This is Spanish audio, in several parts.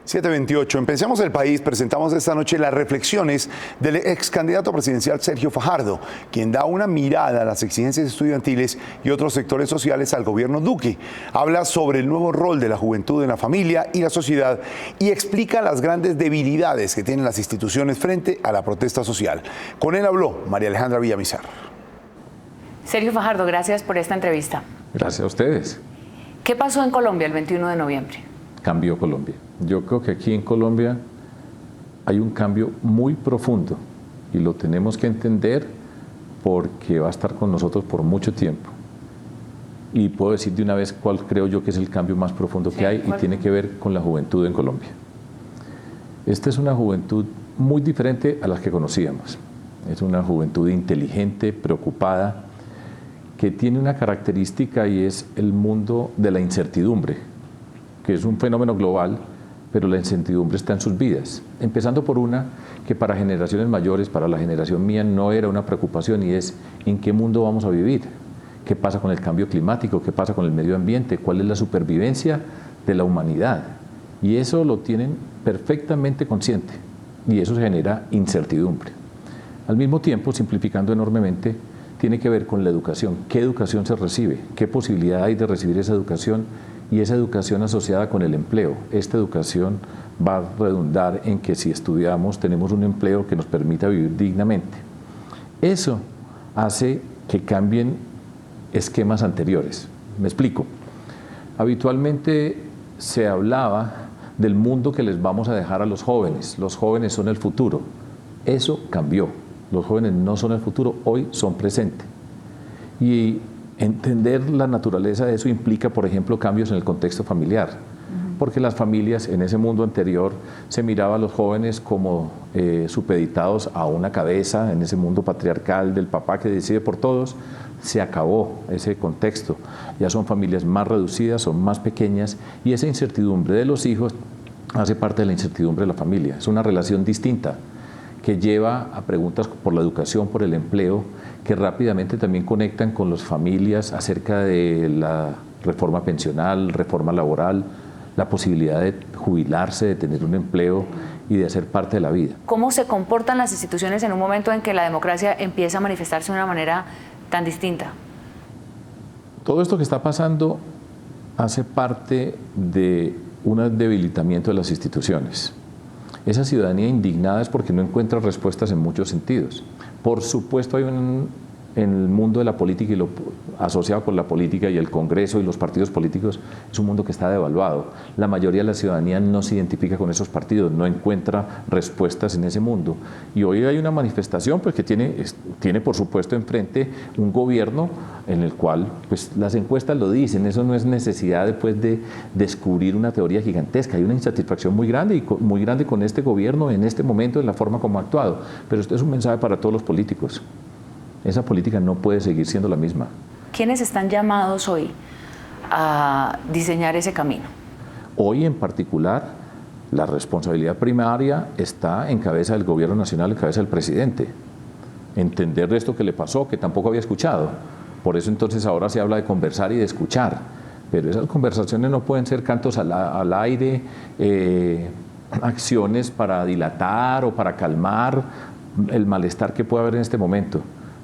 7:28. En Pensemos el País presentamos esta noche las reflexiones del ex candidato presidencial Sergio Fajardo, quien da una mirada a las exigencias estudiantiles y otros sectores sociales al gobierno Duque. Habla sobre el nuevo rol de la juventud en la familia y la sociedad y explica las grandes debilidades que tienen las instituciones frente a la protesta social. Con él habló María Alejandra Villamizar. Sergio Fajardo, gracias por esta entrevista. Gracias a ustedes. ¿Qué pasó en Colombia el 21 de noviembre? Cambió Colombia. Yo creo que aquí en Colombia hay un cambio muy profundo y lo tenemos que entender porque va a estar con nosotros por mucho tiempo. Y puedo decir de una vez cuál creo yo que es el cambio más profundo que hay y tiene que ver con la juventud en Colombia. Esta es una juventud muy diferente a las que conocíamos. Es una juventud inteligente, preocupada, que tiene una característica y es el mundo de la incertidumbre, que es un fenómeno global, pero la incertidumbre está en sus vidas. Empezando por una que para generaciones mayores, para la generación mía, no era una preocupación y es ¿en qué mundo vamos a vivir? ¿Qué pasa con el cambio climático? ¿Qué pasa con el medio ambiente? ¿Cuál es la supervivencia de la humanidad? Y eso lo tienen perfectamente consciente y eso genera incertidumbre. Al mismo tiempo, simplificando enormemente, tiene que ver con la educación. ¿Qué educación se recibe? ¿Qué posibilidad hay de recibir esa educación? Y esa educación asociada con el empleo. Esta educación va a redundar en que si estudiamos tenemos un empleo que nos permita vivir dignamente. Eso hace que cambien esquemas anteriores. Me explico. Habitualmente se hablaba del mundo que les vamos a dejar a los jóvenes. Los jóvenes son el futuro. Eso cambió. Los jóvenes no son el futuro, hoy son presente. Y entender la naturaleza de eso implica, por ejemplo, cambios en el contexto familiar, porque las familias en ese mundo anterior se miraba a los jóvenes como supeditados a una cabeza, en ese mundo patriarcal del papá que decide por todos. Se acabó ese contexto, ya son familias más reducidas, son más pequeñas y esa incertidumbre de los hijos hace parte de la incertidumbre de la familia, es una relación distinta que lleva a preguntas por la educación, por el empleo, que rápidamente también conectan con las familias acerca de la reforma pensional, reforma laboral, la posibilidad de jubilarse, de tener un empleo y de hacer parte de la vida. ¿Cómo se comportan las instituciones en un momento en que la democracia empieza a manifestarse de una manera tan distinta? Todo esto que está pasando hace parte de un debilitamiento de las instituciones. Esa ciudadanía indignada es porque no encuentra respuestas en muchos sentidos. Por supuesto hay en el mundo de la política y lo asociado con la política y el Congreso y los partidos políticos, es un mundo que está devaluado. La mayoría de la ciudadanía no se identifica con esos partidos, no encuentra respuestas en ese mundo. Y hoy hay una manifestación pues, que tiene por supuesto enfrente un gobierno en el cual pues, las encuestas lo dicen, eso no es necesidad después de descubrir una teoría gigantesca. Hay una insatisfacción muy grande con este gobierno en este momento en la forma como ha actuado. Pero esto es un mensaje para todos los políticos. Esa política no puede seguir siendo la misma. ¿Quiénes están llamados hoy a diseñar ese camino? Hoy en particular, la responsabilidad primaria está en cabeza del gobierno nacional, en cabeza del presidente. Entender esto que le pasó, que tampoco había escuchado. Por eso entonces ahora se habla de conversar y de escuchar. Pero esas conversaciones no pueden ser cantos al aire, acciones para dilatar o para calmar el malestar que puede haber en este momento.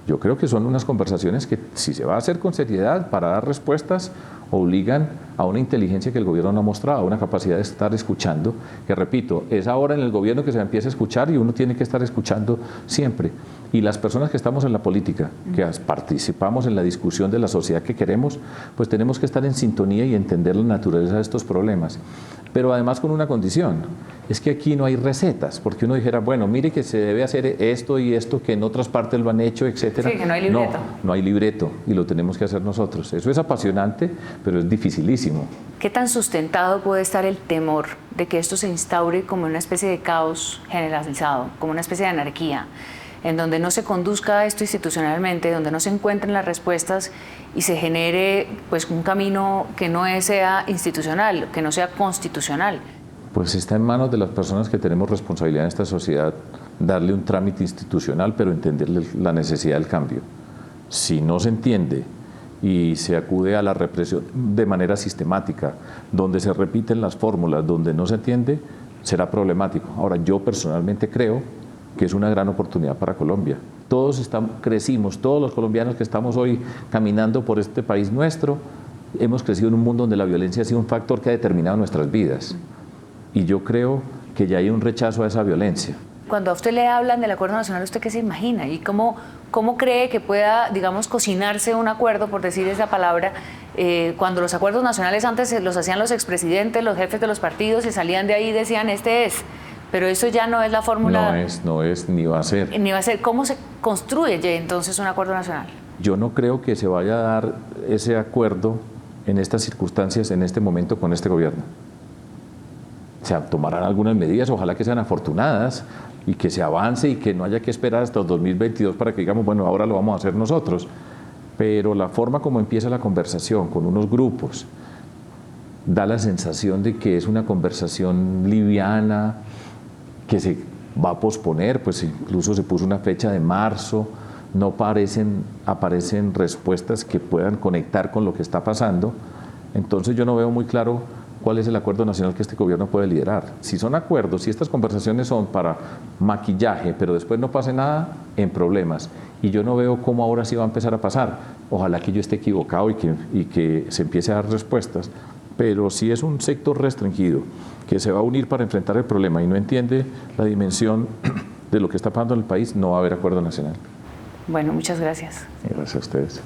Yo creo que son unas conversaciones que, si se va a hacer con seriedad para dar respuestas, obligan a una inteligencia que el gobierno no ha mostrado, a una capacidad de estar escuchando, que repito, es ahora en el gobierno que se empieza a escuchar y uno tiene que estar escuchando siempre. Y las personas que estamos en la política, que participamos en la discusión de la sociedad que queremos, pues tenemos que estar en sintonía y entender la naturaleza de estos problemas. Pero además con una condición, es que aquí no hay recetas, porque uno dijera, bueno, mire que se debe hacer esto y esto, que en otras partes lo han hecho, etcétera. Sí, que no hay libreto. No hay libreto y lo tenemos que hacer nosotros. Eso es apasionante, pero es dificilísimo. ¿Qué tan sustentado puede estar el temor de que esto se instaure como una especie de caos generalizado, como una especie de anarquía, en donde no se conduzca esto institucionalmente, donde no se encuentren las respuestas y se genere pues, un camino que no sea institucional, que no sea constitucional? Pues está en manos de las personas que tenemos responsabilidad en esta sociedad darle un trámite institucional, pero entenderle la necesidad del cambio. Si no se entiende y se acude a la represión de manera sistemática, donde se repiten las fórmulas, donde no se entiende, será problemático. Ahora, yo personalmente creo que es una gran oportunidad para Colombia. Todos crecimos, todos los colombianos que estamos hoy caminando por este país nuestro, hemos crecido en un mundo donde la violencia ha sido un factor que ha determinado nuestras vidas. Y yo creo que ya hay un rechazo a esa violencia. Cuando a usted le hablan del acuerdo nacional, ¿usted qué se imagina? ¿Y cómo cree que pueda, digamos, cocinarse un acuerdo, por decir esa palabra, cuando los acuerdos nacionales antes los hacían los expresidentes, los jefes de los partidos, y salían de ahí y decían, este es, pero eso ya no es la fórmula? No es, ni va a ser. Ni va a ser. ¿Cómo se construye entonces un acuerdo nacional? Yo no creo que se vaya a dar ese acuerdo en estas circunstancias, en este momento, con este gobierno. O sea, tomarán algunas medidas, ojalá que sean afortunadas, y que se avance y que no haya que esperar hasta el 2022 para que digamos, bueno, ahora lo vamos a hacer nosotros. Pero la forma como empieza la conversación con unos grupos da la sensación de que es una conversación liviana, que se va a posponer, pues incluso se puso una fecha de marzo, no aparecen respuestas que puedan conectar con lo que está pasando. Entonces yo no veo muy claro cuál es el acuerdo nacional que este gobierno puede liderar. Si son acuerdos, si estas conversaciones son para maquillaje, pero después no pase nada, en problemas. Y yo no veo cómo ahora sí va a empezar a pasar. Ojalá que yo esté equivocado y que se empiece a dar respuestas. Pero si es un sector restringido que se va a unir para enfrentar el problema y no entiende la dimensión de lo que está pasando en el país, no va a haber acuerdo nacional. Bueno, muchas gracias. Gracias a ustedes.